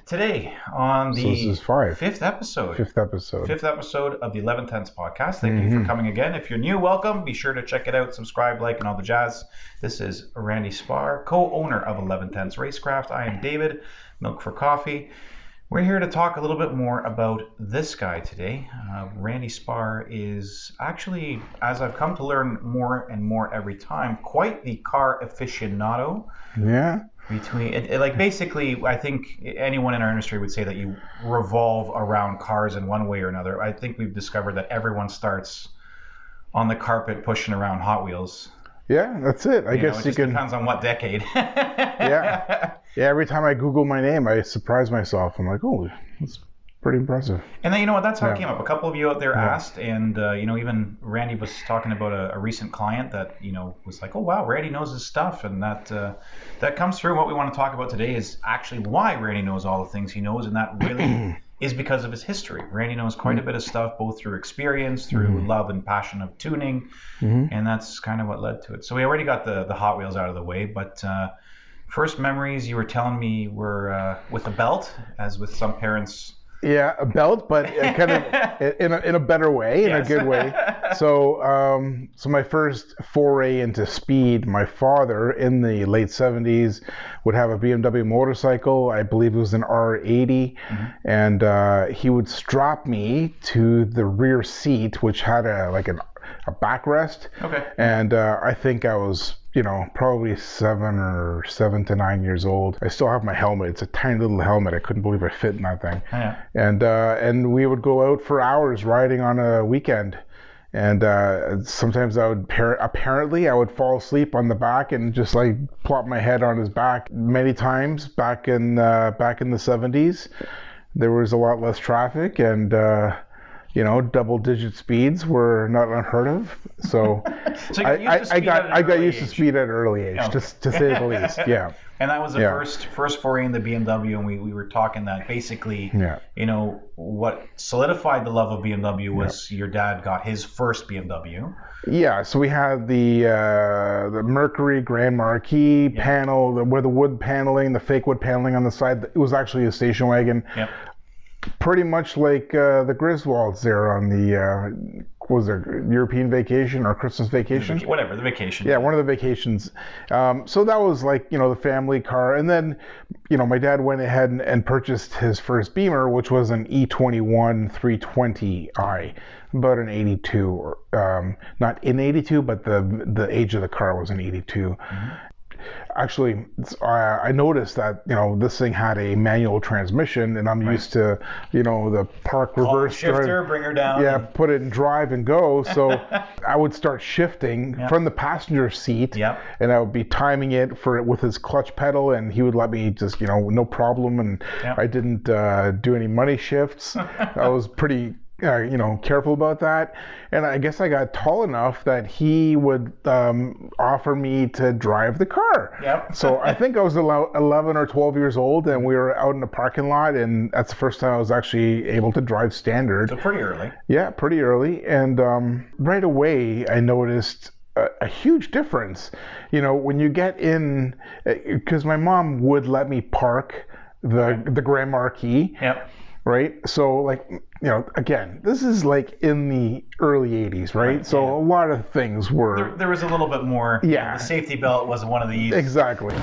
Today on the this is fifth episode of the 11Tenths podcast. Thank you for coming again. If you're new, welcome. Be sure to check it out, subscribe, like, and all the jazz. This is Randy Sparre, co-owner of 11Tenths Racecraft. I am David, Milk for Coffee. We're here to talk a little bit more about this guy today. Randy Sparre is actually, as I've come to learn more and more every time, quite the car aficionado. Yeah. Basically, I think anyone in our industry would say that you revolve around cars in one way or another. I think we've discovered that everyone starts on the carpet pushing around Hot Wheels. Yeah, that's it. I guess it just depends on what decade. Yeah. Every time I Google my name, I surprise myself. I'm like, oh, that's pretty impressive. And then, that's how it came up. A couple of you out there asked, and, even Randy was talking about a recent client that, was like, oh, wow, Randy knows his stuff. And that comes through. What we want to talk about today is actually why Randy knows all the things he knows, and that really is because of his history. Randy knows quite a bit of stuff, both through experience, through love and passion of tuning, and that's kind of what led to it. So we already got the Hot Wheels out of the way, but first memories you were telling me were with a belt, as with some parents. Yeah, a belt, but kind of in a better way, in a good way. So my first foray into speed, my father in the late 70s would have a BMW motorcycle. I believe it was an R80, and he would strap me to the rear seat, which had a backrest. Okay. And I think I was, probably 7 to 9 years old. I still have my helmet. It's a tiny little helmet. I couldn't believe I fit in that thing. Yeah. And we would go out for hours riding on a weekend. And sometimes I would apparently fall asleep on the back and just plop my head on his back. Many times back in the 70s, there was a lot less traffic, and double-digit speeds were not unheard of. So, I got used to speed at an early age, just to say the least. Yeah. And that was the first foray in the BMW, and we were talking that basically, what solidified the love of BMW was your dad got his first BMW. Yeah. So we had the Mercury Grand Marquis panel, with the wood paneling, the fake wood paneling on the side. It was actually a station wagon. Yep. Pretty much like the Griswolds there on the was there European Vacation or Christmas Vacation? Whatever, the vacation. Yeah, one of the vacations. So that was the family car. And then, my dad went ahead and purchased his first Beamer, which was an E21 320i, about an 82. Not in 82, but the age of the car was an 82. Actually, I noticed that, this thing had a manual transmission, and I'm used to, the park reverse shifter, bring her down. Yeah, put it in drive and go. So I would start shifting from the passenger seat, and I would be timing it with his clutch pedal, and he would let me just, no problem. And I didn't do any money shifts. I was pretty careful about that. And I guess I got tall enough that he would offer me to drive the car. Yep. So I think I was 11 or 12 years old, and we were out in the parking lot, and that's the first time I was actually able to drive standard. So pretty early. Yeah, pretty early. And right away, I noticed a huge difference. When you get in, because my mom would let me park the Grand Marquis. Yep. Right? So, again, this is in the early 80s, right? So a lot of things were... There was a little bit more... Yeah. The safety belt wasn't one of the easiest. Exactly.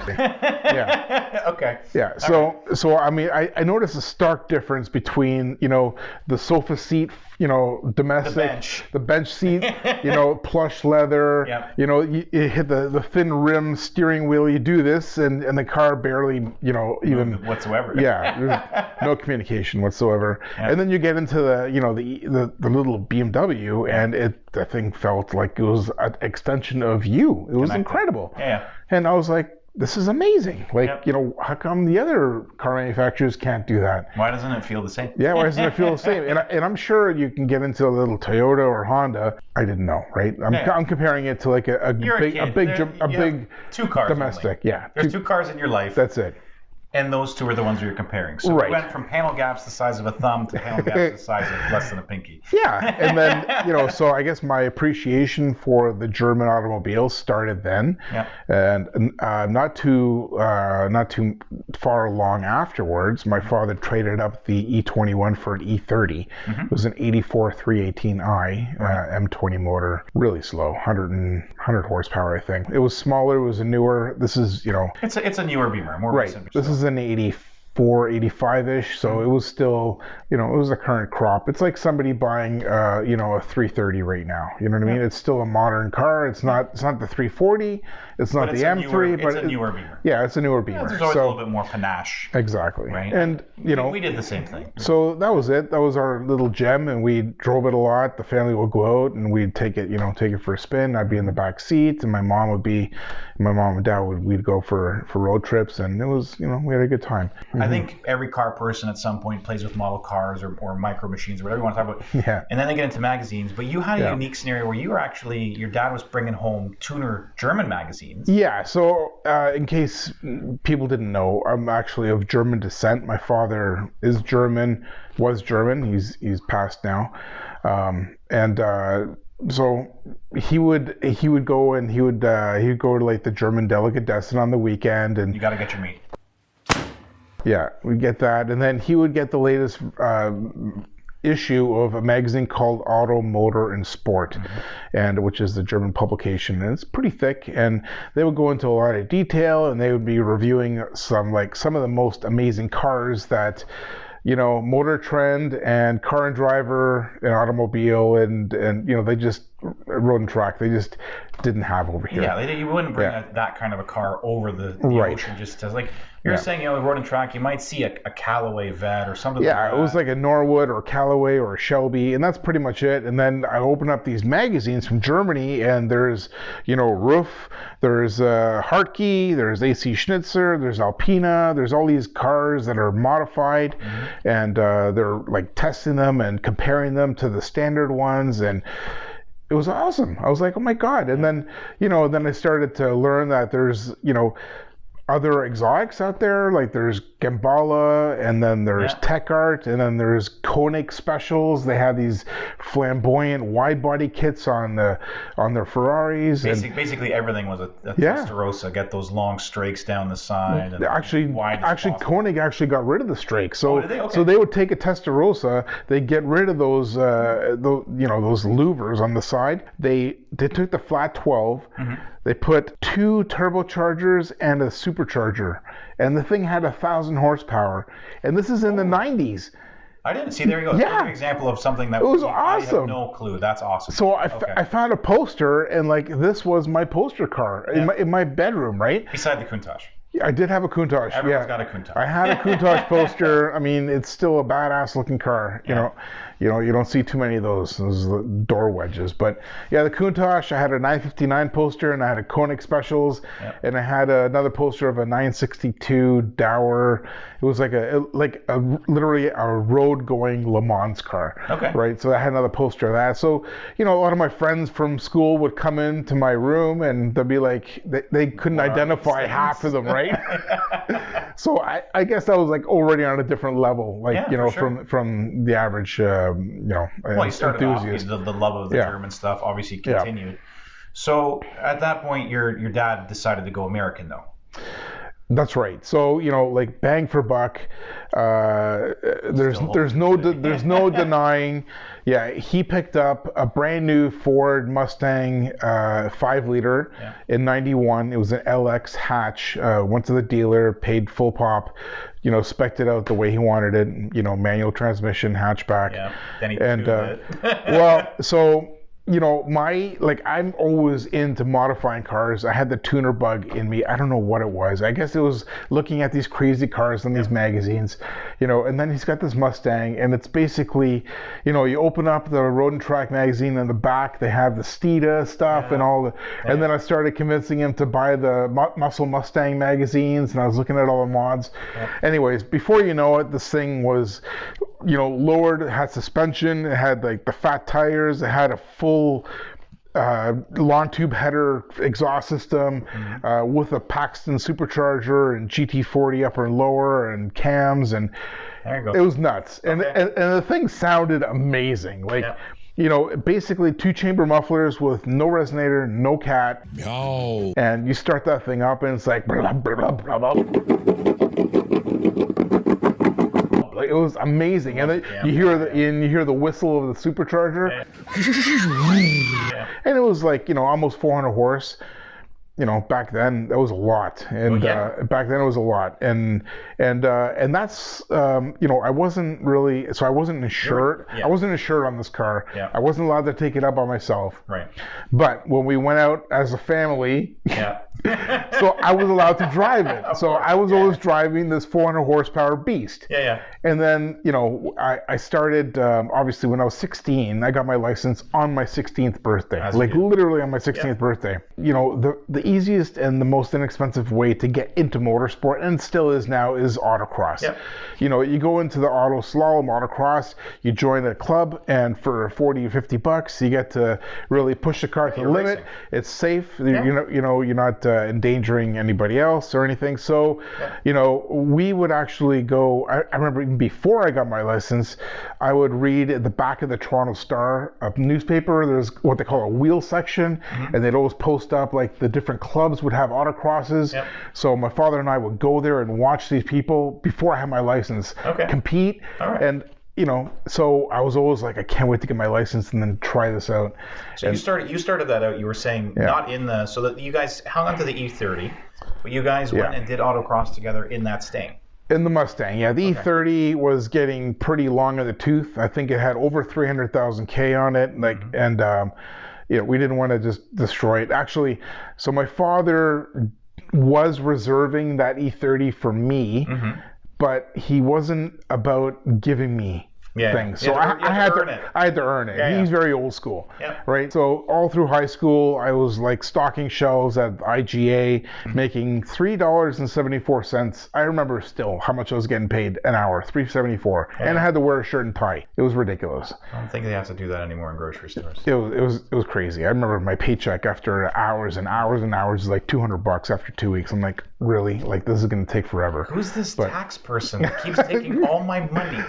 Yeah. Okay. Yeah. So I mean, I noticed a stark difference between, the sofa seat, domestic, the bench seat, plush leather, you hit the thin rim steering wheel, you do this, and the car barely, even whatsoever. Yeah. There's no communication whatsoever. Yeah. And then you get into the little BMW, and the thing felt like it was an extension of you. It was incredible. Yeah. And I was like, this is amazing. How come the other car manufacturers can't do that? Why doesn't it feel the same? Yeah, why doesn't it feel the same? And I'm sure you can get into a little Toyota or Honda. I didn't know, right? I'm comparing it to a big two cars domestic. only. Yeah. There's two cars in your life. That's it. And those two are the ones we were comparing. So Right. we went from panel gaps the size of a thumb to panel gaps the size of less than a pinky. Yeah, and then so I guess my appreciation for the German automobiles started then, Yeah. and not too far long afterwards, my father traded up the E21 for an E30. It was an '84 318i M20 motor, really slow, 100 horsepower, I think. It was smaller. It was a newer. This is It's a newer Beamer, more right. recent. This is an 84, 85-ish, so it was still, it was a current crop. It's like somebody buying, a 330 right now. You know what I mean? It's still a modern car. It's not the 340. It's not the M3, but it's a newer Beamer. Yeah, it's a newer Beamer. There's always a little bit more panache. Exactly. Right. And we did the same thing. So that was it. That was our little gem, and we drove it a lot. The family would go out, and we'd take it for a spin. I'd be in the back seat, and my mom and dad we'd go for road trips, and it was, we had a good time. I think every car person at some point plays with model cars or micro machines or whatever you want to talk about. Yeah. And then they get into magazines. But you had a unique scenario where you were actually, your dad was bringing home tuner German magazines. Yeah. So in case people didn't know, I'm actually of German descent. My father was German. He's passed now. So he would go and he would go to like the German delicatessen on the weekend, and you got to get your meat. Yeah, we get that, and then he would get the latest issue of a magazine called Auto, Motor, and Sport, and which is the German publication, and it's pretty thick. And they would go into a lot of detail, and they would be reviewing some of the most amazing cars that, Motor Trend and Car and Driver and Automobile and they just Road and Track, they just didn't have over here. Yeah, you wouldn't bring that kind of a car over the Right. ocean just as like you're saying, Road and Track, you might see a Callaway Vet or something like that. Yeah, it was like a Norwood or a Callaway or a Shelby, and that's pretty much it. And then I open up these magazines from Germany, and there's, Roof, there's Hartke, there's AC Schnitzer, there's Alpina, there's all these cars that are modified, and they're like testing them and comparing them to the standard ones, and it was awesome. I was like, oh my God. And then, then I started to learn that there's, other exotics out there, like there's Gambala, and then there's Tech Art, and then there's Koenig specials. They have these flamboyant wide body kits on their Ferraris. Basically everything was a Testarossa. Get those long strakes down the side. And actually, Koenig actually got rid of the strakes. So, did they? Okay. So they would take a Testarossa, they get rid of those, those louvers on the side. They took the flat 12. They put 2 turbochargers and a supercharger, and the thing had 1,000 horsepower. And this is in the 90s. I didn't see. There you go. Yeah. An example of something that it was I awesome. have no clue. That's awesome. So I found a poster, and like this was my poster car in my bedroom, right? Beside the Countach. I did have a Countach. Everyone's got a Countach. I had a Countach poster. I mean, it's still a badass looking car. You don't see too many of those door wedges. But yeah, the Countach, I had a 959 poster, and I had a Koenig Specials, and I had another poster of a 962 Dower. It was like literally a road going Le Mans car. Okay. Right. So I had another poster of that. So a lot of my friends from school would come into my room, and they'd be like, they couldn't identify half of them, right? So I guess I was like already on a different level, from the average, well, you started enthusiast. off, the love of the German stuff obviously continued. Yeah. So at that point, your dad decided to go American, though. That's right. So like bang for buck. There's no denying. Yeah, he picked up a brand new Ford Mustang 5-liter in '91. It was an LX hatch. Went to the dealer, paid full pop. Spec'd it out the way he wanted it. Manual transmission, hatchback. Yeah. Then he tuned it. Well, so. I'm always into modifying cars. I had the tuner bug in me. I don't know what it was. I guess it was looking at these crazy cars in these magazines, and then he's got this Mustang, and it's basically, you open up the Road and Track magazine, and the back they have the Steeda stuff and all the, and then I started convincing him to buy the Muscle Mustang magazines, and I was looking at all the mods. Anyways, before you know it, this thing was, lowered, it had suspension, it had like the fat tires, it had a full long tube header exhaust system with a Paxton supercharger and GT40 upper and lower and cams, and there you go. It was nuts. And the thing sounded amazing. Like, you know, basically 2-chamber mufflers with no resonator, no cat. No. And you start that thing up and it's like, blah, blah, blah, blah, blah. Like, it was amazing. And then you hear the whistle of the supercharger. And it was like, you know, almost 400 horse. You know, back then that was a lot, and back then it was a lot, and that's you know, I wasn't insured. I wasn't insured on this car. I wasn't allowed to take it up by myself. Right. But when we went out as a family, so I was allowed to drive it. So I was always driving this 400 horsepower beast. And then, you know, I started obviously when I was 16. I got my license on my 16th birthday, literally on my 16th birthday. You know, the easiest and the most inexpensive way to get into motorsport, and still is now, is autocross. You know, you go into the auto slalom autocross, you join a club, and for 40 or 50 bucks, you get to really push the car to the limit. Racing. It's safe. You're not endangering anybody else or anything. So, you know, we would actually go. I remember even before I got my license, I would read at the back of the Toronto Star, a newspaper. There's what they call a wheel section, and they'd always post up like the different clubs would have autocrosses. So my father and I would go there and watch these people before I had my license compete. And you know, so I was always like, I can't wait to get my license and then try this out. So you started that out. You were saying not in the, so that you guys hung on to the E30, but you guys went and did autocross together in that Sting. In the Mustang, the E30 was getting pretty long in the tooth. I think it had over 300,000 K on it, like, and you know, we didn't want to just destroy it. Actually, so my father was reserving that E30 for me, but he wasn't about giving me things. So I had to earn it. He's very old school, right? So all through high school, I was like stocking shelves at IGA, making $3.74. I remember still how much I was getting paid an hour, $3.74, and I had to wear a shirt and tie. It was ridiculous. I don't think they have to do that anymore in grocery stores. It was crazy. I remember my paycheck after hours and hours and hours was like $200 after 2 weeks. I'm like, really? Like, this is going to take forever. Who's this tax person that keeps taking all my money?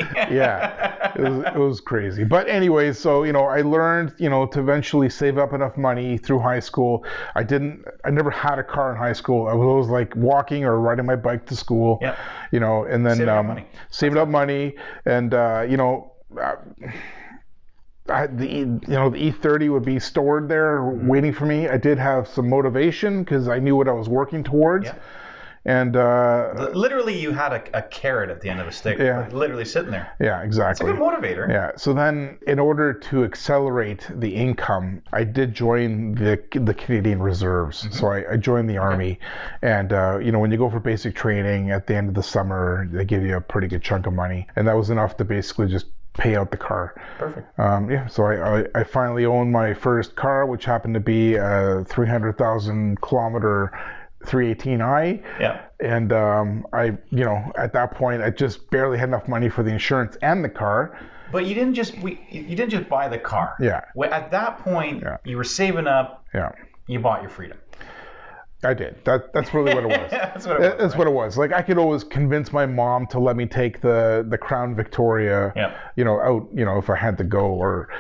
It was crazy. But anyways, so, you know, I learned, you know, to eventually save up enough money through high school. I never had a car in high school. I was always like walking or riding my bike to school, you know, and then saving up money. And, you know, the E30 would be stored there waiting for me. I did have some motivation because I knew what I was working towards. And literally, you had a carrot at the end of a stick, literally sitting there. Yeah, exactly. It's a good motivator. Yeah. So then, in order to accelerate the income, I did join the Canadian Reserves. So I joined the Army, and you know, when you go for basic training at the end of the summer, they give you a pretty good chunk of money, and that was enough to basically just pay out the car. Perfect. So I finally owned my first car, which happened to be a 300,000 kilometer 318i. And I, you know, at that point, I just barely had enough money for the insurance and the car. But you didn't just buy the car. At that point, you were saving up. You bought your freedom. I did. That's really what it was. That's what it was. Like, I could always convince my mom to let me take the Crown Victoria, you know, out, you know, if I had to go, or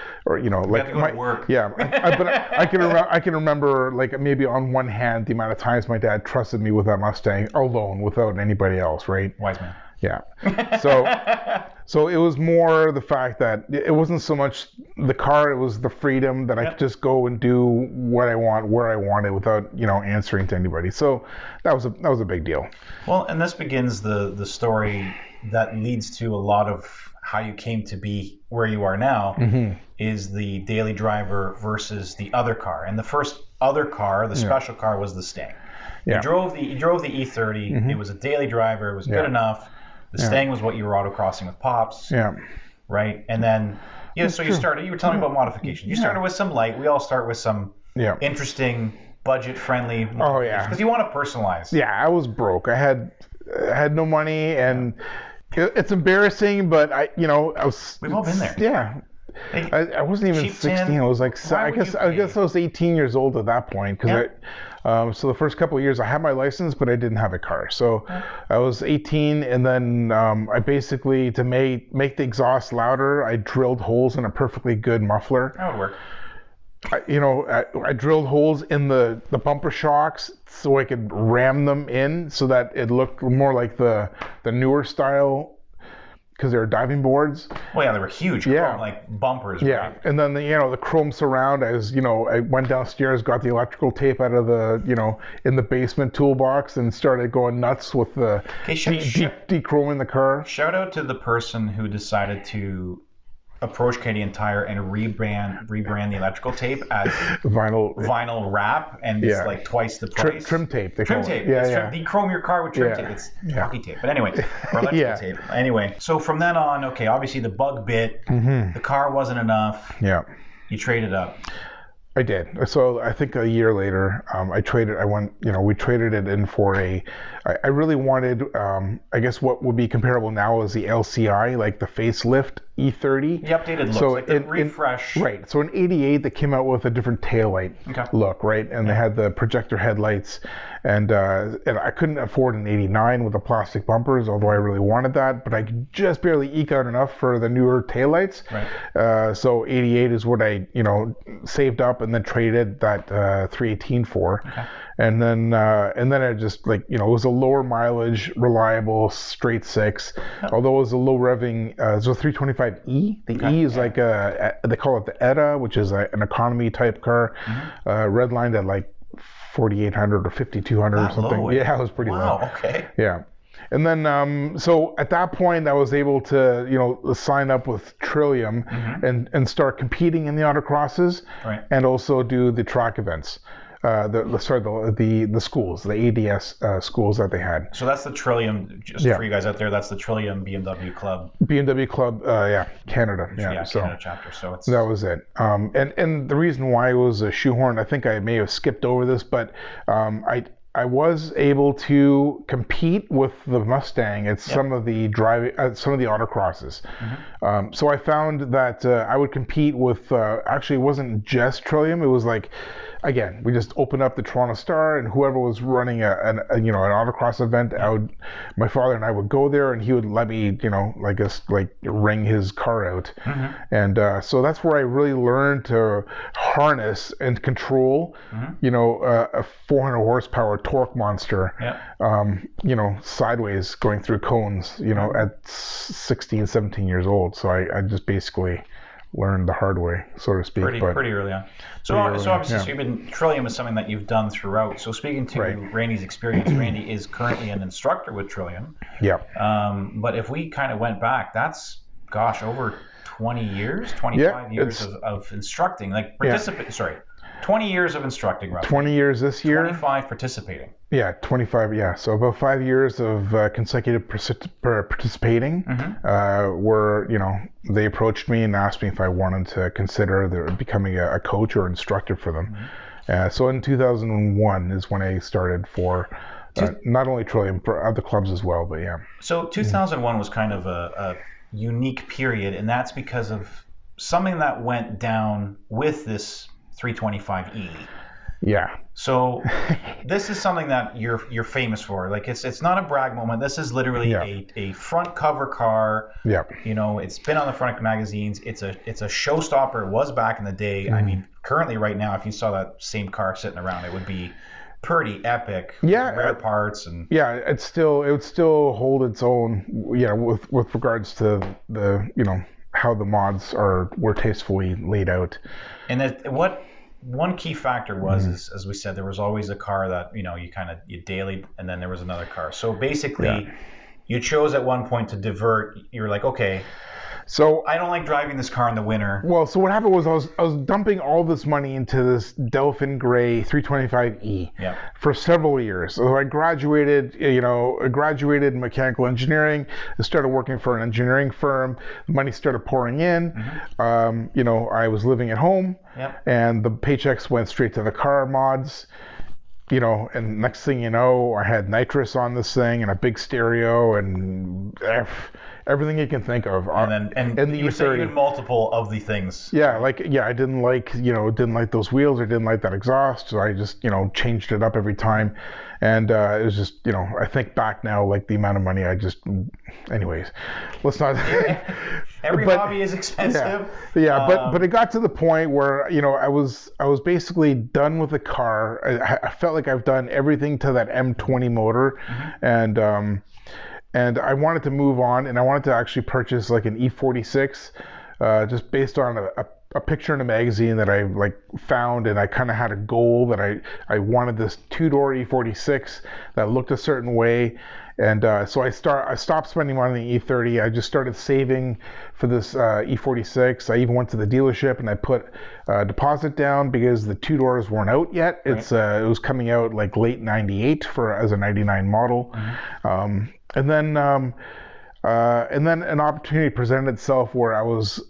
you know, like to go to work. But I can remember, like, maybe on one hand the amount of times my dad trusted me with that Mustang alone without anybody else, right? Wise man. So it was more the fact that it wasn't so much the car, it was the freedom that I could just go and do what I want, where I want it, without, you know, answering to anybody. So that was a big deal. Well, and this begins the story that leads to a lot of how you came to be where you are now, is the daily driver versus the other car. And the first other car, the special car, was the Sting. You drove the E30. It was a daily driver. It was good enough. The Sting was what you were autocrossing with Pops. Right? And then, so you were telling me about modification. You started with some light. We all start with some interesting, budget-friendly modifications. Because you want to personalize. I was broke. I had no money, and it's embarrassing, but I was... We've all been there. I wasn't even 16. I was like, I guess I was 18 years old at that point, because so the first couple of years I had my license, but I didn't have a car. So I was 18, and then I basically, to make the exhaust louder, I drilled holes in a perfectly good muffler. That would work. I drilled holes in the bumper shocks so I could ram them in so that it looked more like the newer style, because they were diving boards. Well, yeah, they were huge, chrome, like bumpers. Yeah, right? And then the chrome surround. I went downstairs, got the electrical tape out of the in the basement toolbox, and started going nuts with the de-chroming the car. Shout out to the person who decided to approach Canadian Tire and rebrand the electrical tape as vinyl wrap, and it's like twice the price. Trim tape. Trim tape. You chrome your car with trim tape. It's hockey tape. But anyway, or electrical tape. Anyway, so from then on, okay, obviously the bug bit. The car wasn't enough. Yeah. You traded up. I did. So I think a year later, we traded it in for I really wanted, I guess what would be comparable now is the LCI, like the facelift E30. The updated look, like the refresh. Right. So in '88, they came out with a different taillight look, right? And they had the projector headlights, and I couldn't afford an '89 with the plastic bumpers, although I really wanted that, but I could just barely eke out enough for the newer taillights. Right. So '88 is what I, saved up and then traded that 318 for. Okay. And then I just it was a lower mileage, reliable, straight six. Although it was a low revving, it was a 325E. The E is like they call it the ETA, which is an economy type car, redlined at like 4,800 or 5,200 or something. Low. Yeah, it was pretty low. Wow. Okay. Yeah. And then, so at that point, I was able to, sign up with Trillium and start competing in the autocrosses, and also do the track events. The schools, the ADS schools that they had. So that's the Trillium, just for you guys out there, that's the Trillium BMW Club. BMW Club, Canada. Canada chapter. So that was it. And the reason why it was a shoehorn, I think I may have skipped over this, but I was able to compete with the Mustang at some of the autocrosses. So I found that I would compete with, actually it wasn't just Trillium, it was like, again, we just opened up the Toronto Star, and whoever was running an autocross event, my father and I would go there, and he would let me, ring his car out. And so that's where I really learned to harness and control, a 400 horsepower torque monster, sideways going through cones, at 16, 17 years old. So I just basically learned the hard way, so to speak. Pretty early on. So obviously, Trillium is something that you've done throughout. So speaking to Randy's experience, Randy is currently an instructor with Trillium. Yeah. But if we kind of went back, that's, over 20 years, 25 years of instructing, 20 years of instructing, roughly. 20 years this year. 25 participating. Yeah, 25, yeah. So about 5 years of consecutive participating, where, they approached me and asked me if I wanted to consider becoming a coach or instructor for them. So in 2001 is when I started for not only Trillium, for other clubs as well, but yeah. So 2001 was kind of a unique period, and that's because of something that went down with this 325E. Yeah. So this is something that you're famous for. Like it's not a brag moment. This is literally a front cover car. Yeah. It's been on the front of magazines. It's a showstopper. It was back in the day. I mean, currently right now, if you saw that same car sitting around, it would be pretty epic. Yeah. Rare parts and. Yeah, it would still hold its own. With regards to the how the mods were tastefully laid out. And one key factor was, is, as we said, there was always a car that, you daily, and then there was another car. So basically, you chose at one point to divert. You're like, okay, so I don't like driving this car in the winter. Well, so what happened was I was dumping all this money into this Delphin Gray 325E for several years. So I graduated, in mechanical engineering. I started working for an engineering firm. The money started pouring in. I was living at home, and the paychecks went straight to the car mods. you know, and next thing you know, I had nitrous on this thing and a big stereo and everything you can think of. And the you said E30. even multiple of the things. Yeah, I didn't like, didn't like those wheels or didn't like that exhaust, so I just, changed it up every time. And it was just, I think back now, like the amount of money anyways, let's not. Every hobby is expensive. Yeah, but it got to the point where, I was basically done with the car. I felt like I've done everything to that M20 motor, and I wanted to move on, and I wanted to actually purchase like an E46, just based on a picture in a magazine that I found, and I kind of had a goal that I wanted this two-door E46 that looked a certain way, and so I stopped spending money on the E30. I just started saving for this E46. I even went to the dealership and I put a deposit down because the two doors weren't out yet. Right. It was coming out like late '98 as a '99 model, and then an opportunity presented itself where I was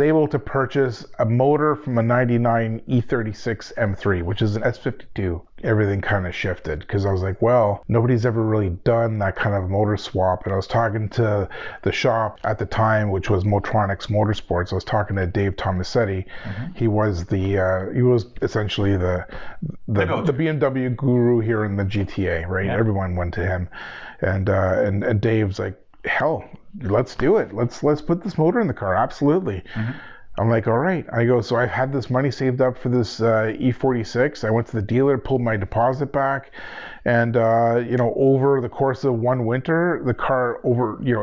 able to purchase a motor from a '99 E36 M3, which is an S52. Everything kind of shifted because I was like, well, nobody's ever really done that kind of motor swap. And I was talking to the shop at the time, which was Motronics Motorsports. I was talking to Dave Tomasetti. He was essentially the BMW guru here in the GTA, right? Yeah. Everyone went to him, and Dave's like, hell, let's do it. Let's put this motor in the car. Absolutely. I'm like, all right. I go, so I've had this money saved up for this E46. I went to the dealer, pulled my deposit back, and over the course of one winter, the car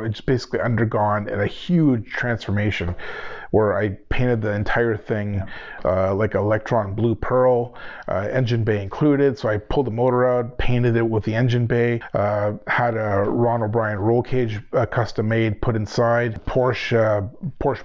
it's basically undergone a huge transformation, where I painted the entire thing like Electron Blue Pearl, engine bay included. So I pulled the motor out, painted it with the engine bay, had a Ron O'Brien roll cage custom made put inside, Porsche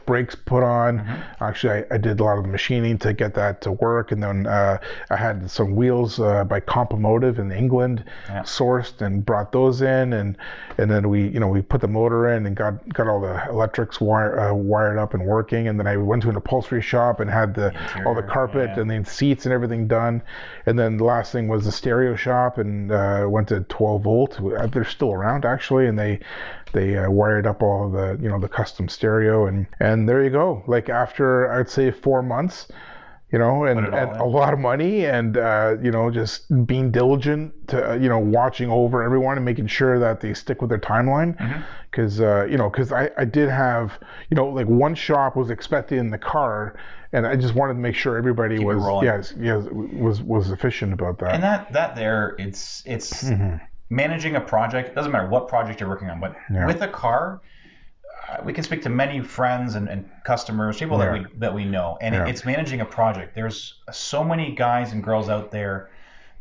brakes put on. Actually, I did a lot of the machining to get that to work, and then I had some wheels by Compomotive in England, sourced and brought those in, and then we put the motor in and got all the electrics wired up and working. And then I went to an upholstery shop and had all the carpet and the seats and everything done. And then the last thing was the stereo shop, and went to 12 volt. They're still around actually, and they wired up all of the custom stereo, and there you go. Like after I'd say 4 months, and a lot of money, and just being diligent to watching over everyone and making sure that they stick with their timeline, because I did have like one shop was expecting the car, and I just wanted to make sure everybody was efficient about that. And that there it's managing a project. It doesn't matter what project you're working on, but with a car, we can speak to many friends and customers, people that we know, and it's managing a project. There's so many guys and girls out there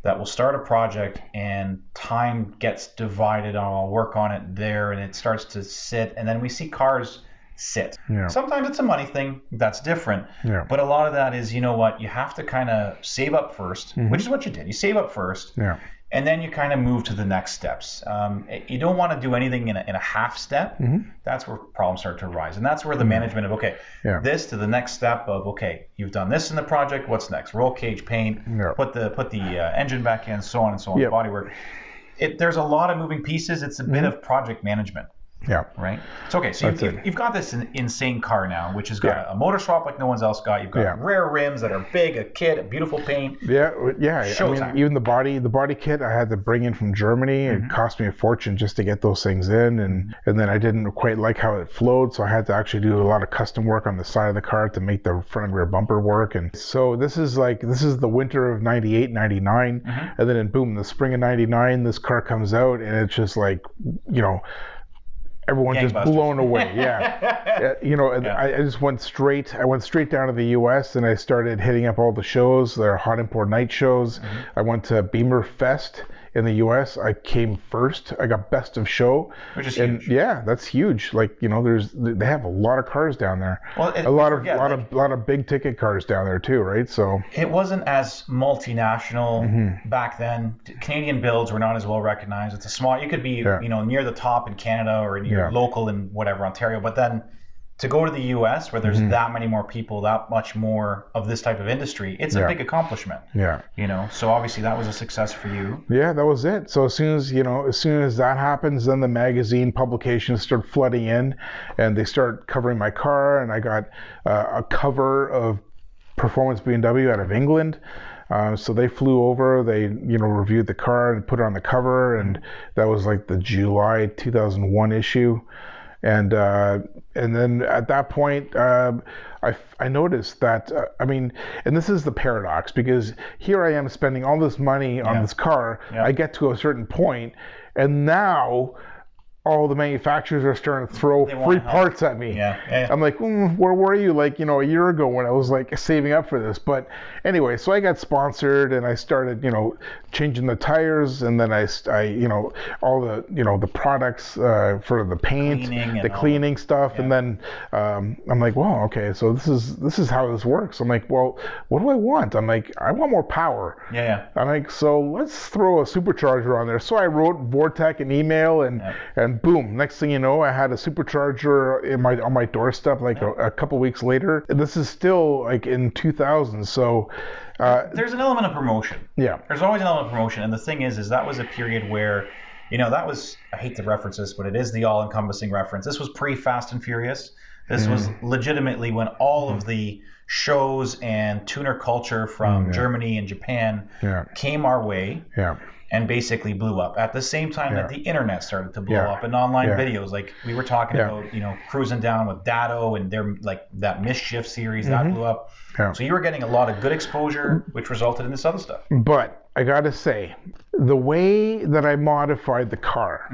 that will start a project and time gets divided on, I'll work on it there, and it starts to sit, and then we see cars sit. Sometimes it's a money thing, that's different, but a lot of that is, you have to kind of save up first, which is what you did. You save up first. And then you kind of move to the next steps. You don't want to do anything in a half step. That's where problems start to arise. And that's where the management of, this to the next step of, you've done this in the project, what's next? Roll cage, paint, put the engine back in, so on and so on, bodywork. There's a lot of moving pieces. It's a bit of project management. Right? It's okay. So you've got this insane car now, which has got a motor swap like no one's else got. You've got rare rims that are big, a kit, a beautiful paint. Even the body kit I had to bring in from Germany. It cost me a fortune just to get those things in, and then I didn't quite like how it flowed, so I had to actually do a lot of custom work on the side of the car to make the front and rear bumper work. And so this is the winter of '98, '99, and then in the spring of '99, this car comes out, and it's just like, everyone just blown away. I just went straight down to the US, and I started hitting up all the shows, their hot import night shows. I went to Beamer Fest in the US. I came first. I got best of show, which is huge. Yeah, that's huge. They have a lot of cars down there. Well, a lot of big ticket cars down there too, right? So it wasn't as multinational back then. Canadian builds were not as well recognized. It's a small. You could be near the top in Canada or near local in whatever Ontario, but then to go to the U.S. where there's that many more people, that much more of this type of industry, it's a big accomplishment. Yeah. You know, so obviously that was a success for you. Yeah, that was it. So as soon as that happens, then the magazine publications start flooding in, and they start covering my car, and I got a cover of Performance BMW out of England. So they flew over, they reviewed the car and put it on the cover, and that was like the July 2001 issue. And then at that point, I noticed that, and this is the paradox, because here I am spending all this money on this car. I get to a certain point, and now all the manufacturers are starting to throw free parts at me. I'm like, where were you like, a year ago when I was like saving up for this? But anyway, so I got sponsored, and I started, changing the tires, and then I all the, the products for the paint, the cleaning stuff. And then I'm like, well, okay, so this is how this works. I'm like, well, what do I want? I'm like, I want more power. I'm like, so let's throw a supercharger on there. So I wrote Vortec an email, and boom, next thing you know, I had a supercharger on my doorstep like a couple weeks later. This is still like in 2000. So there's an element of promotion. There's always an element of promotion. And the thing is that was a period where, that was, I hate to reference this, but it is the all-encompassing reference. This was pre-Fast and Furious. This was legitimately when all of the shows and tuner culture from Germany and Japan came our way. And basically blew up at the same time that the internet started to blow up, and online videos, like we were talking about, cruising down with Dado and their like that Mischief series that blew up. So you were getting a lot of good exposure, which resulted in this other stuff. But I gotta say, the way that I modified the car,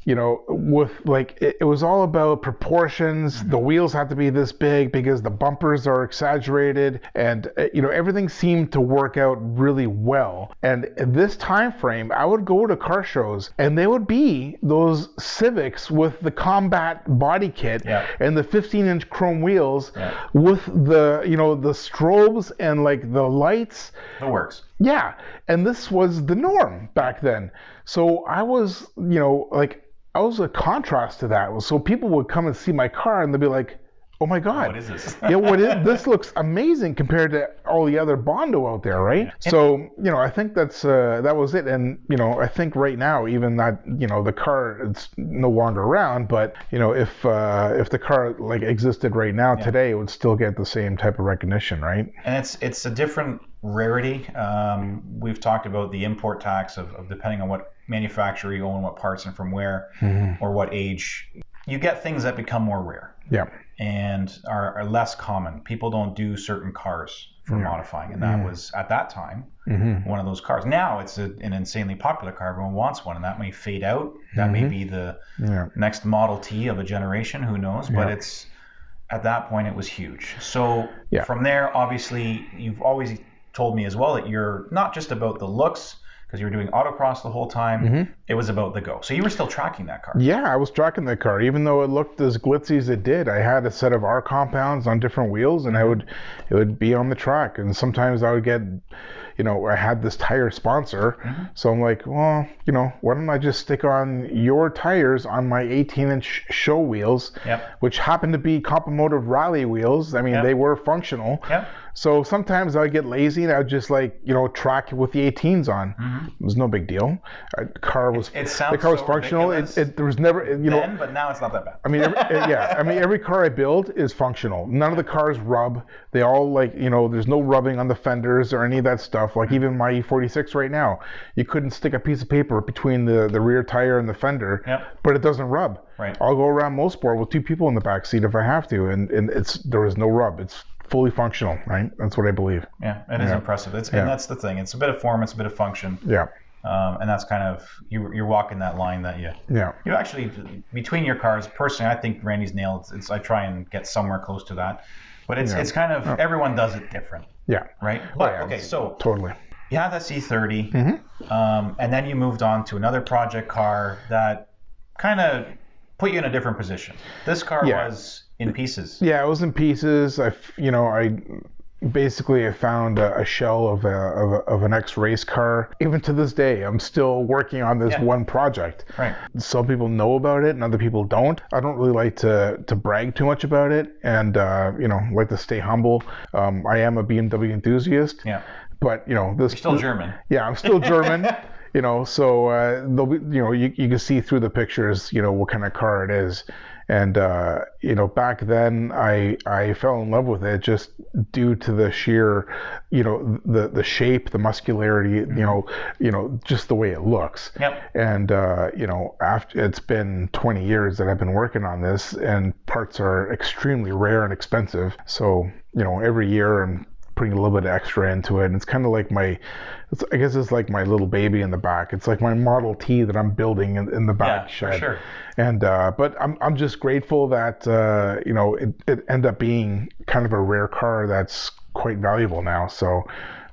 with like it was all about proportions. The wheels had to be this big because the bumpers are exaggerated, and everything seemed to work out really well. And in this time frame, I would go to car shows, and they would be those Civics with the combat body kit and the 15-inch chrome wheels with the the strobes and like the lights. The works. Yeah, and this was the norm back then. So I was, I was a contrast to that. So people would come and see my car, and they'd be like, "Oh my God, what is this? This looks amazing compared to all the other Bondo out there, right?" So I think that was it. And I think right now, even that the car is no longer around, but if the car like existed right now today, it would still get the same type of recognition, right? And it's a different rarity. We've talked about the import tax of depending on what manufacturer you own, what parts and from where, or what age. You get things that become more rare. And are less common. People don't do certain cars for modifying, and that was at that time one of those cars. Now it's an insanely popular car. Everyone wants one, and that may fade out. That may be the next Model T of a generation. Who knows? But it's at that point it was huge. So from there, obviously, you've always told me as well that you're not just about the looks, because you were doing autocross the whole time. It was about the go. So you were still tracking that car. Yeah, I was tracking that car. Even though it looked as glitzy as it did, I had a set of R compounds on different wheels, and it would be on the track. And sometimes I would get, I had this tire sponsor. So I'm like, well, why don't I just stick on your tires on my 18-inch show wheels, which happened to be Compomotive Rally wheels. I mean, they were functional. So sometimes I'd get lazy and I'd just track with the 18s on. It was no big deal. The car was functional. There was never, then, but now it's not that bad. I mean, every car I build is functional. None of the cars rub. They all there's no rubbing on the fenders or any of that stuff. Like even my E46 right now, you couldn't stick a piece of paper between the rear tire and the fender, but it doesn't rub. I'll go around most sport with two people in the back seat if I have to, and there is no rub. It's fully functional, right? That's what I believe. It is impressive. And that's the thing. It's a bit of form, it's a bit of function. And that's kind of you're walking that line that you actually, between your cars. Personally, I think Randy's nailed. I try and get somewhere close to that, but it's kind of everyone does it different. Right. But, okay, so totally. You had that C30, and then you moved on to another project car that kind of put you in a different position. This car was in pieces. Yeah, it was in pieces. basically I found a shell of an ex-race car. Even to this day, I'm still working on this one project. Right. Some people know about it and other people don't. I don't really like to brag too much about it, and like to stay humble. I am a BMW enthusiast. Yeah. But You're still German. Yeah, I'm still German. So they'll be, you can see through the pictures, what kind of car it is. And, back then I fell in love with it just due to the sheer, the shape, the muscularity, just the way it looks. Yep. And, after it's been 20 years that I've been working on this, and parts are extremely rare and expensive. So, every year I'm putting a little bit extra into it, and it's kind of like I guess it's like my little baby in the back. It's like my Model T that I'm building in the back shed. For sure. And but I'm just grateful that it ended up being kind of a rare car that's quite valuable now. So,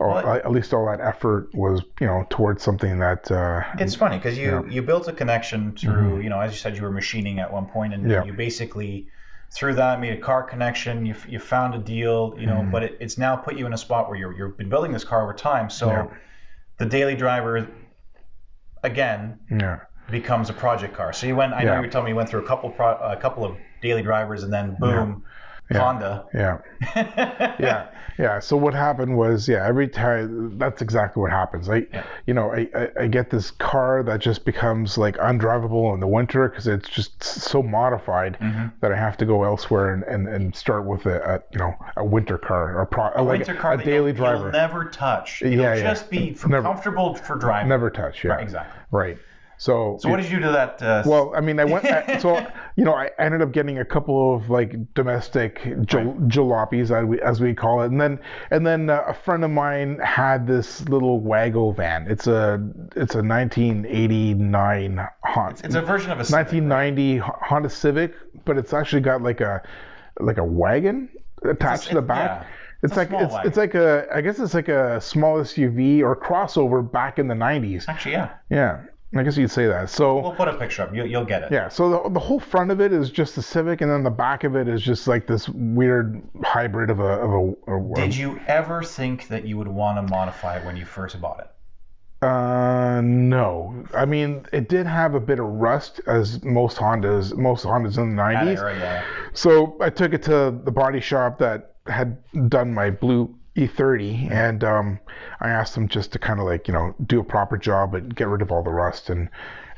at least all that effort was towards something that. It's funny because you built a connection through as you said, you were machining at one point, and you basically. Through that, made a car connection. You found a deal, but it's now put you in a spot where you've been building this car over time. So the daily driver, again, becomes a project car. So you went. I know you were telling me you went through a couple of daily drivers, and then boom, Honda. Yeah. So what happened was, every time, that's exactly what happens. I get this car that just becomes like undrivable in the winter because it's just so modified that I have to go elsewhere and start with a winter car or a winter car, a daily driver. You'll never touch. It'll just be comfortable for driving. Never touch. Yeah. Right, exactly. Right. So what did you do that? Well, I mean, I ended up getting a couple of like domestic jalopies, as we call it, and then a friend of mine had this little Wago van. It's a 1989 Honda. It's a version of a 1990 Honda Civic, but it's actually got like a wagon attached to the back. Yeah. It's like I guess it's like a small SUV or crossover back in the 90s. Actually, yeah. Yeah. I guess you'd say that. So we'll put a picture up. You'll get it. Yeah. So the whole front of it is just a Civic, and then the back of it is just like this weird hybrid of a Did you ever think that you would want to modify it when you first bought it? No. I mean, it did have a bit of rust, as most Hondas in the 90s. That era, yeah. So I took it to the body shop that had done my blue E30, and I asked them just to kind of like do a proper job and get rid of all the rust, and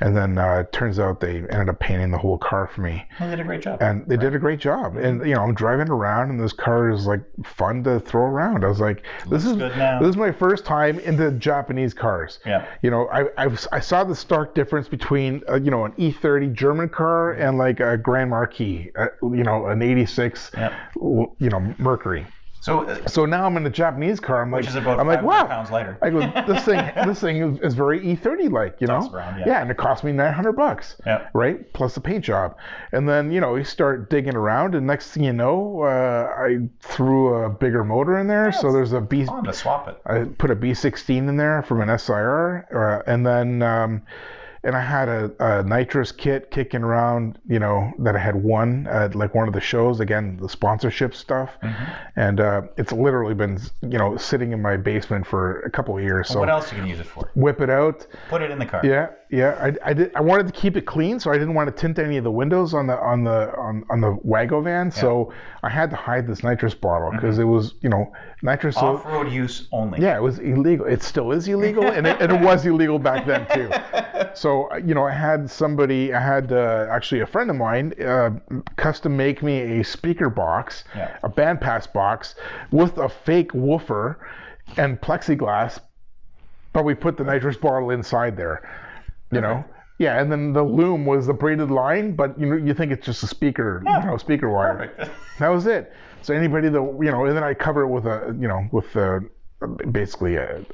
then it turns out they ended up painting the whole car for me. They did a great job. And they did a great job. And I'm driving around, and this car is like fun to throw around. I was like, this is my first time into Japanese cars. Yeah. I saw the stark difference between an E30 German car and like a Grand Marquis, an 86 Mercury. So now I'm in a Japanese car. I'm like, which is about 500 pounds lighter. I go, this thing is very E30 like, Around, and it cost me $900. Yeah. Right, plus the paint job, and then you start digging around, and next thing you know, I threw a bigger motor in there. So there's a B. Fun to swap it. I put a B16 in there from an SIR, and then. And I had a nitrous kit kicking around, that I had won at like one of the shows, again, the sponsorship stuff. And it's literally been, sitting in my basement for a couple of years. Well, so what else are you going to use it for? Whip it out. Put it in the car. Yeah. I wanted to keep it clean, so I didn't want to tint any of the windows on the Wago van. Yeah. So I had to hide this nitrous bottle because it was, nitrous. Off-road use only. Yeah, it was illegal. It still is illegal, and it was illegal back then too. So, I had actually a friend of mine custom make me a speaker box, a bandpass box with a fake woofer and plexiglass, but we put the nitrous bottle inside there, Yeah, and then the loom was the braided line, but you think it's just a speaker, speaker wire. Perfect. That was it. So anybody that and then I cover it with basically a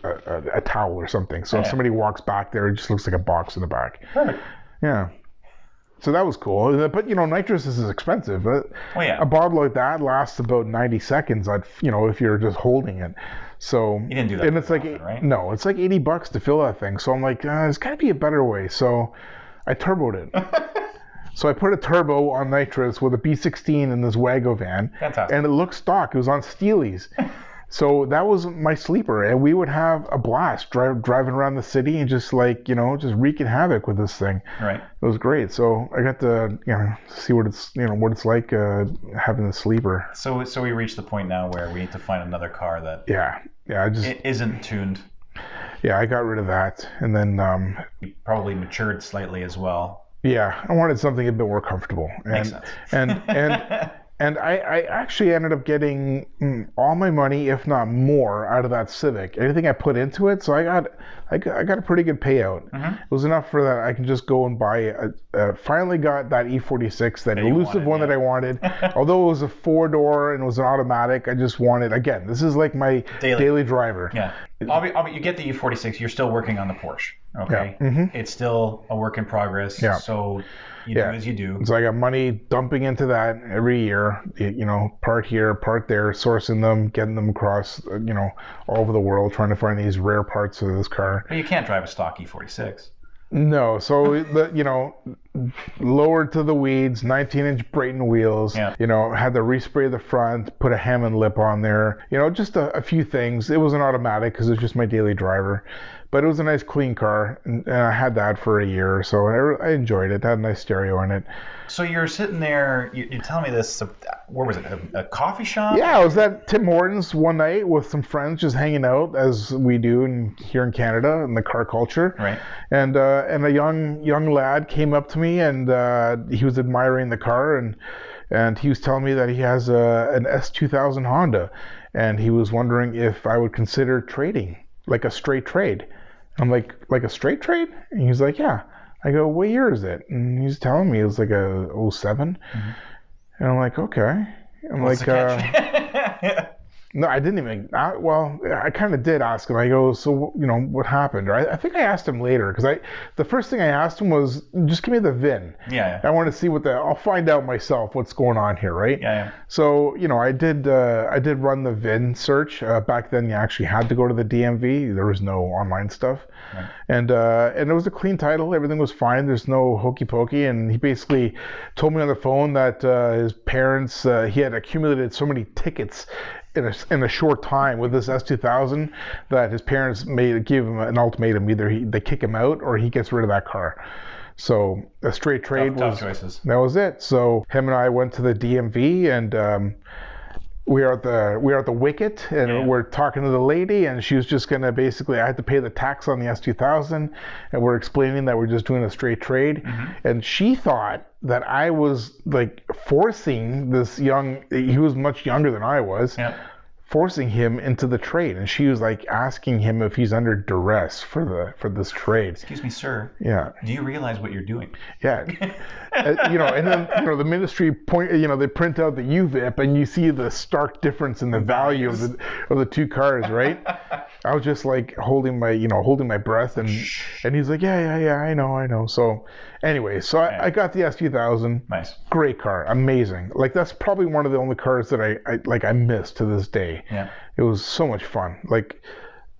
towel or something. So if somebody walks back there, it just looks like a box in the back. Perfect. Yeah. So that was cool. But nitrous is expensive. A bottle like that lasts about 90 seconds. If you're just holding it. So you didn't do that. And it's often, right? No, it's like $80 to fill that thing. So I'm like, there's got to be a better way. So I turboed it. So I put a turbo on nitrous with a B16 in this Wago van. Fantastic. And it looked stock. It was on Steelies. So that was my sleeper, and we would have a blast driving around the city and just like, just wreaking havoc with this thing. Right. It was great. So I got to, see what it's like having the sleeper. So we reached the point now where we need to find another car that it isn't tuned. Yeah, I got rid of that, and then you probably matured slightly as well. Yeah, I wanted something a bit more comfortable. Makes sense. And I actually ended up getting all my money, if not more, out of that Civic. Anything I put into it, so I got a pretty good payout. Mm-hmm. It was enough for that I can just go and buy finally got that E46, that elusive one that I wanted. Although it was a 4-door and it was an automatic, I just wanted, again, this is like my daily driver. Yeah. You get the E46, you're still working on the Porsche. Okay. Yeah. Mm-hmm. It's still a work in progress. Yeah. So you do as you do. So I got money dumping into that every year, part here, part there, sourcing them, getting them across, all over the world, trying to find these rare parts of this car. But you can't drive a stock E46. No, so lowered to the weeds, 19-inch Brayton wheels. Yeah. Had to respray the front, put a Hammond lip on there. Just a few things. It was an automatic because it was just my daily driver, but it was a nice clean car, and I had that for a year or so. I enjoyed it. It had a nice stereo in it. So you're sitting there. You're telling me this. Where was it? A coffee shop? Yeah, I was at Tim Hortons one night with some friends, just hanging out as we do here in Canada in the car culture. Right. And a young lad came up to me, and he was admiring the car, and he was telling me that he has an S2000 Honda, and he was wondering if I would consider trading, like a straight trade. I'm like a straight trade? And he's like, yeah. I go, what year is it? And he's telling me it was like a 07. Mm-hmm. And I'm like, okay. I'm What's the catch? No, I didn't even. Well, I kind of did ask him. I go, so what happened? Or I think I asked him later because the first thing I asked him was just give me the VIN. Yeah. I want to see I'll find out myself what's going on here, right? Yeah. So I did run the VIN search. Back then, you actually had to go to the DMV. There was no online stuff, right. And it was a clean title. Everything was fine. There's no hokey pokey. And he basically told me on the phone that his parents he had accumulated so many tickets in a short time with this S2000 that his parents gave him an ultimatum: either they kick him out or he gets rid of that car. So a straight trade tough choices. That was it. So him and I went to the DMV, and we are at the wicket, and we're talking to the lady, and she was just gonna basically, I had to pay the tax on the S2000, and we're explaining that we're just doing a straight trade, and she thought that I was like forcing this he was much younger than I was, forcing him into the trade, and she was like asking him if he's under duress for this trade. Excuse me, sir. Yeah. Do you realize what you're doing? Yeah. And then the ministry they print out the UVIP, and you see the stark difference in the value of the two cars, right? I was just like holding my breath, and he's like, yeah, I know. So anyway, I got the S2000. Nice. Great car, amazing. Like that's probably one of the only cars that I miss to this day. Yeah. It was so much fun. Like,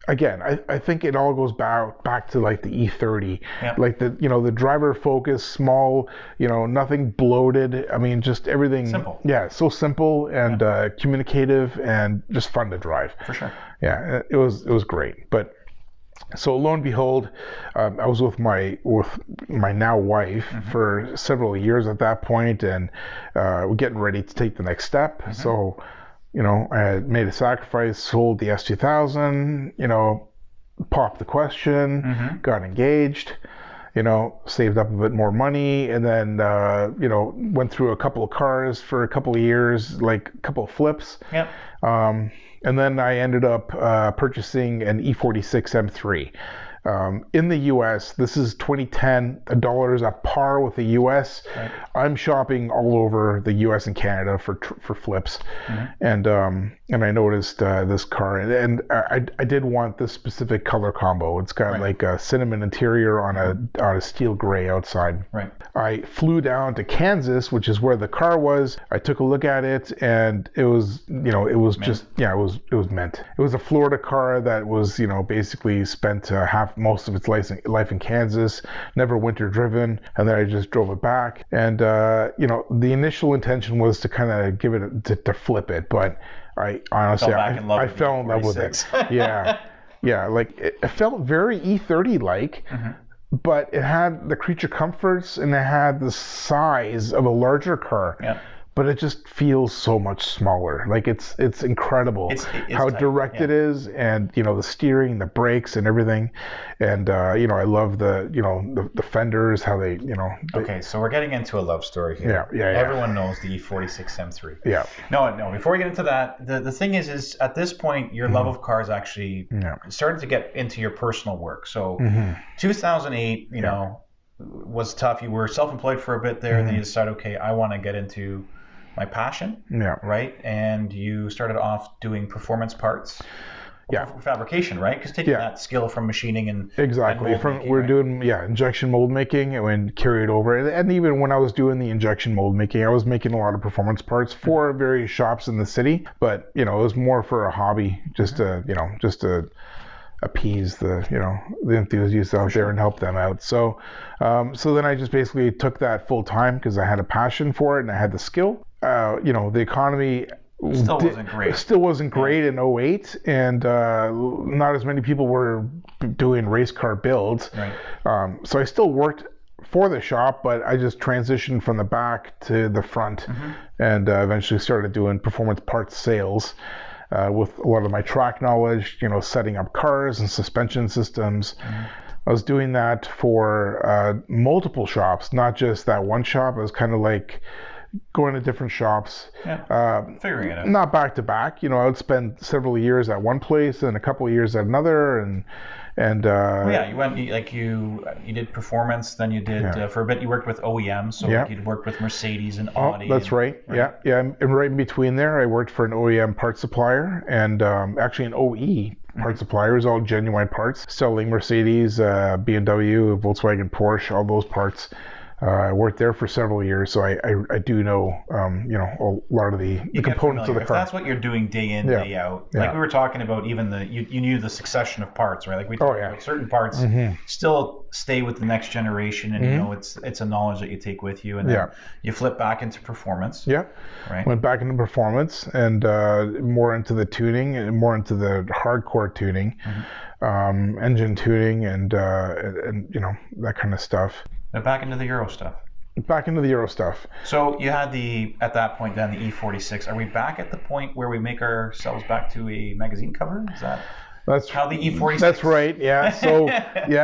again, I think it all goes back to like the E30, like the driver focus, small, nothing bloated. I mean, just everything simple. Yeah, so simple and communicative and just fun to drive. For sure. Yeah, it was great. But so lo and behold, I was with my now wife for several years at that point, and we're getting ready to take the next step. So, I had made a sacrifice, sold the S2000, popped the question, got engaged, saved up a bit more money, and then, went through a couple of cars for a couple of years, like a couple of flips. Yep. And then I ended up purchasing an E46 M3. In the U.S., this is 2010. The dollar is at par with the U.S. Right. I'm shopping all over the U.S. and Canada for flips, and I noticed this car, and I did want this specific color combo. It's got like a cinnamon interior on a steel gray outside. Right. I flew down to Kansas, which is where the car was. I took a look at it, and it was it was meant. It was meant. It was a Florida car that was basically spent half most of its life in Kansas, never winter driven, and then I just drove it back. And the initial intention was to kind of give it to flip it, but I honestly I fell in love with it. Yeah, like it felt very E30 like. But it had the creature comforts and it had the size of a larger car. Yeah. But it just feels so much smaller. Like it's incredible how tight, direct it is, and the steering, the brakes, and everything. And I love the fenders, how they Okay, so we're getting into a love story here. Yeah. Everyone knows the E46 M3. Yeah. No. Before we get into that, the thing is at this point your love of cars actually started to get into your personal work. So 2008, was tough. You were self-employed for a bit there, and then you decided, okay, I want to get into my passion, right? And you started off doing performance parts, fabrication, right? Because taking that skill from machining and exactly and from we're doing injection mold making and carry it over. And even when I was doing the injection mold making, I was making a lot of performance parts for various shops in the city, but it was more for a hobby, just to appease the enthusiasts out there and help them out. So then I just basically took that full time because I had a passion for it and I had the skill. The economy still wasn't great in 2008, and not as many people were doing race car builds. Right. So I still worked for the shop, but I just transitioned from the back to the front, and eventually started doing performance parts sales. With a lot of my track knowledge, setting up cars and suspension systems. I was doing that for multiple shops, not just that one shop. I was kind of like going to different shops, figuring it out. Not back to back. I would spend several years at one place and a couple of years at another, and you went you did performance, then you did for a bit you worked with OEM, so you'd worked with Mercedes and Audi. That's right. Yeah, and right in between there, I worked for an OEM part supplier and actually an OE part supplier. It was all genuine parts, selling Mercedes, BMW, Volkswagen, Porsche, all those parts. I worked there for several years, so I do know, a lot of the components of the car. If that's what you're doing day in, day out, like we were talking about, even you knew the succession of parts, right? Like we talked about certain parts still stay with the next generation, and it's a knowledge that you take with you, and then you flip back into performance. Yeah, right. Went back into performance and more into the tuning and more into the hardcore tuning, engine tuning, and that kind of stuff. Back into the Euro stuff. Back into the Euro stuff. So you had at that point then the E46. Are we back at the point where we make ourselves back to a magazine cover? That's how the E46. That's right. Yeah. So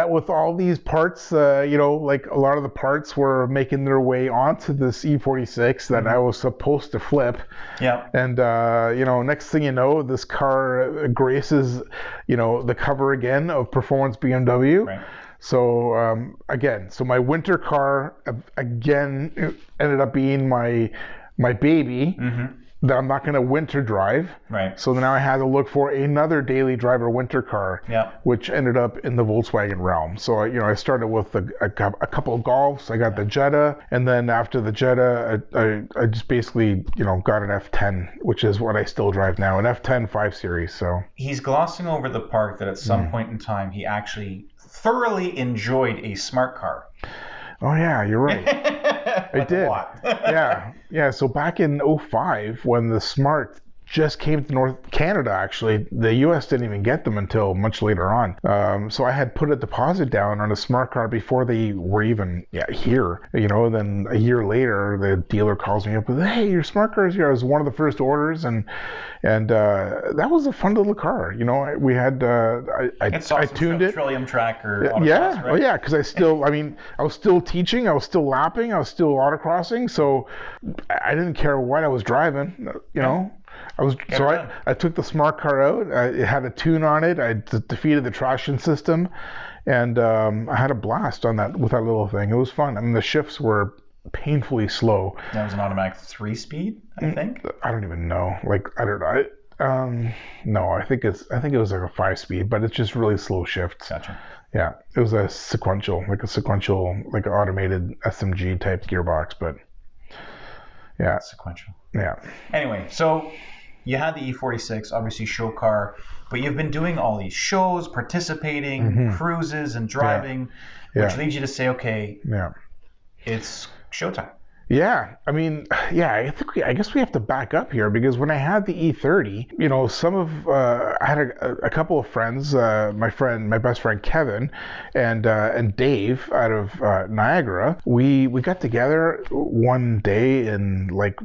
with all these parts, like a lot of the parts were making their way onto this E46 that I was supposed to flip. Yeah. And next thing you know, this car graces, the cover again of Performance BMW. Right. So so my winter car again ended up being my baby that I'm not going to winter drive. Right. So now I had to look for another daily driver winter car, which ended up in the Volkswagen realm. So I started with a couple of Golfs. I got the Jetta, and then after the Jetta, I just basically got an F10, which is what I still drive now, an F10 5 Series. So he's glossing over the part that at some point in time he actually thoroughly enjoyed a smart car. Oh yeah, you're right. I did. Yeah. So back in 2005, when the Smart just came to North Canada, actually, the U.S. didn't even get them until much later on. So I had put a deposit down on a smart car before they were even here. Then a year later, the dealer calls me up with, "Hey, your smart car is here." I was one of the first orders, and that was a fun little car. We had I tuned it. Trillium track or autocross, right? Oh yeah, because I was still teaching, I was still lapping, I was still autocrossing, so I didn't care what I was driving. I took the smart car out. It had a tune on it. I defeated the traction system, and I had a blast on that with that little thing. It was fun. I mean, the shifts were painfully slow. That was an automatic 3-speed, I think. I don't even know. I don't know. No, I think it was like a 5-speed, but it's just really slow shifts. Gotcha. Yeah, it was a sequential, like an automated SMG type gearbox, but yeah. Sequential. Yeah. Anyway, so you had the E46, obviously show car, but you've been doing all these shows, participating, cruises and driving, which leads you to say, okay, it's showtime. Yeah, I mean, I guess we have to back up here, because when I had the E30, you know, I had a couple of friends, my best friend Kevin, and Dave out of Niagara. We got together one day in, like,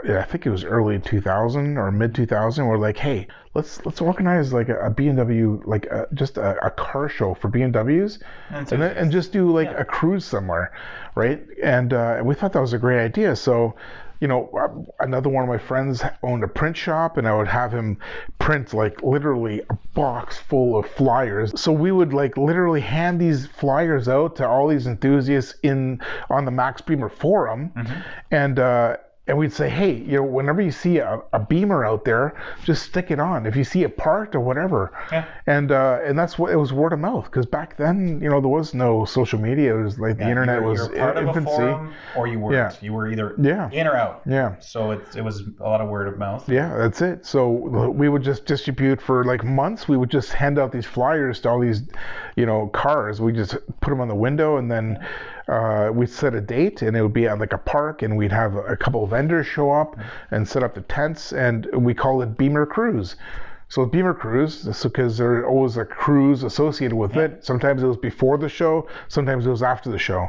I think it was early 2000 or mid 2000. We're like, hey, let's organize like a BMW, like just a car show for BMWs, and just do like a cruise somewhere, right? And we thought that was a great idea. So, you know, another one of my friends owned a print shop, and I would have him print like literally a box full of flyers. So we would like literally hand these flyers out to all these enthusiasts on the Max Beamer forum, and we'd say, hey, you know, whenever you see a Beamer out there, just stick it on. If you see it parked or whatever. Yeah. And that's what it was, word of mouth. Because back then, you know, there was no social media. It was like the internet was infancy. You were part of a forum, or you weren't. Yeah. You were either in or out. Yeah. So it was a lot of word of mouth. Yeah, that's it. So we would just distribute for like months. We would just hand out these flyers to all these, you know, cars. We just put them on the window, and then we'd set a date, and it would be at like a park, and we'd have a couple of vendors show up and set up the tents, and we call it Bimmercruise. So Bimmercruise, because there's always a cruise associated with it. Sometimes it was before the show, sometimes it was after the show.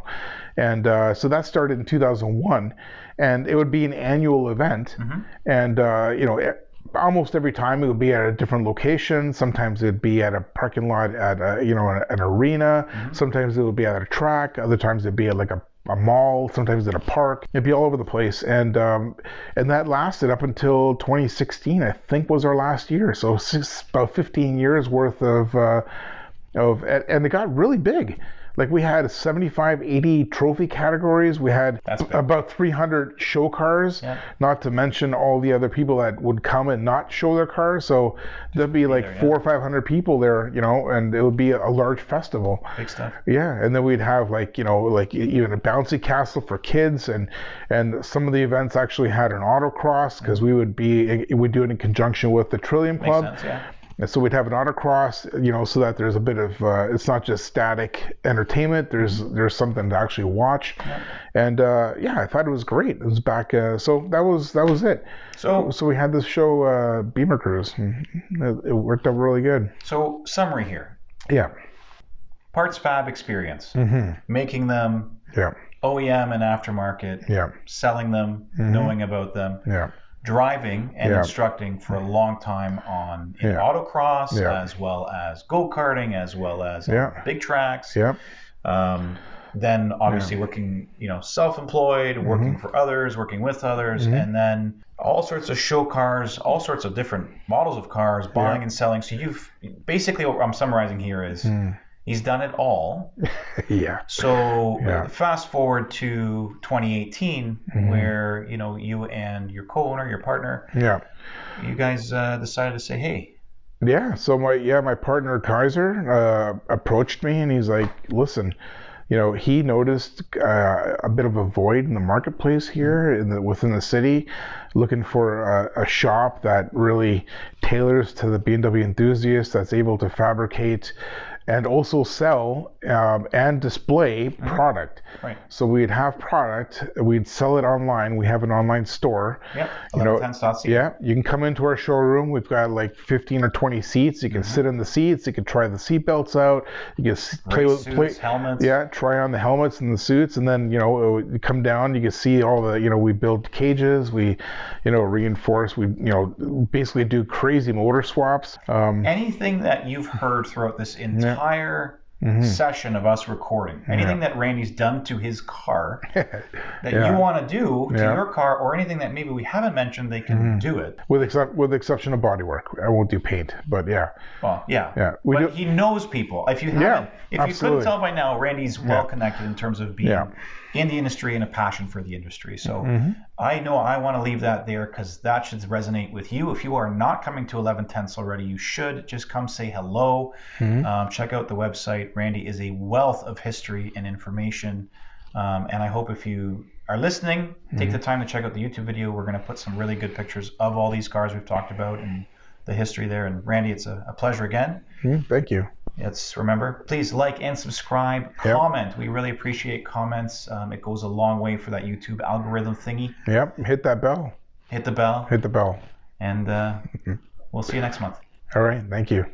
And so that started in 2001, and it would be an annual event. And, you know, almost every time it would be at a different location. Sometimes it would be at a parking lot at an arena. Sometimes it would be at a track. Other times it'd be at like a mall. Sometimes at a park. It'd be all over the place. And that lasted up until 2016, I think, was our last year. So about 15 years worth of and it got really big. Like we had 75, 80 trophy categories. We had about 300 show cars, not to mention all the other people that would come and not show their cars. So there'd be like 400 or 500 people there, you know, and it would be a large festival. Big stuff. Yeah, and then we'd have like, you know, like even a bouncy castle for kids, and some of the events actually had an autocross, because we'd do it in conjunction with the Trillium Club. Makes sense, yeah. And so we'd have an autocross, you know, so that there's a bit of, it's not just static entertainment. There's something to actually watch. And I thought it was great. It was back, so that was it. So we had this show, Bimmercruise. It worked out really good. So summary here. Yeah. Parts fab experience. Making them. Yeah. OEM and aftermarket. Yeah. Selling them. Knowing about them. Yeah. Driving and instructing for a long time on autocross, as well as go-karting, as well as big tracks. Then obviously working, you know, self-employed, working for others, working with others, and then all sorts of show cars, all sorts of different models of cars, buying and selling. So you've basically, what I'm summarizing here is he's done it all. So fast forward to 2018, where, you know, you and your co-owner, your partner, you guys decided to say, hey. Yeah. So my partner Kaiser approached me, and he's like, listen, you know, he noticed a bit of a void in the marketplace here within the city, looking for a shop that really tailors to the BMW enthusiast, that's able to fabricate and also sell and display product. Right. So we'd have product, we'd sell it online. We have an online store. Yep. 11Tenths.ca. Yeah. You can come into our showroom. We've got like 15 or 20 seats. You can sit in the seats. You can try the seat belts out. You can play helmets. Yeah. Try on the helmets and the suits, and then, you know, you come down. You can see all the, you know, we build cages. We, you know, reinforce. We, you know, basically do crazy motor swaps. Anything that you've heard throughout this entire session of us recording, anything that Randy's done to his car that you want to do to your car, or anything that maybe we haven't mentioned, they can do it. With the exception of bodywork. I won't do paint, but Well, but he knows people. If you haven't, if you couldn't tell by now, Randy's well connected in terms of being in the industry and a passion for the industry. So I know I want to leave that there, because that should resonate with you. If you are not coming to 11Tenths already, you should just come say hello. Check out the website. Randy is a wealth of history and information. And I hope if you are listening, take the time to check out the YouTube video. We're going to put some really good pictures of all these cars we've talked about and the history there. And Randy, it's a pleasure again. Thank you. Remember, please like and subscribe, comment. We really appreciate comments. It goes a long way for that YouTube algorithm thingy. Yep, hit that bell. Hit the bell. Hit the bell. And we'll see you next month. All right, thank you.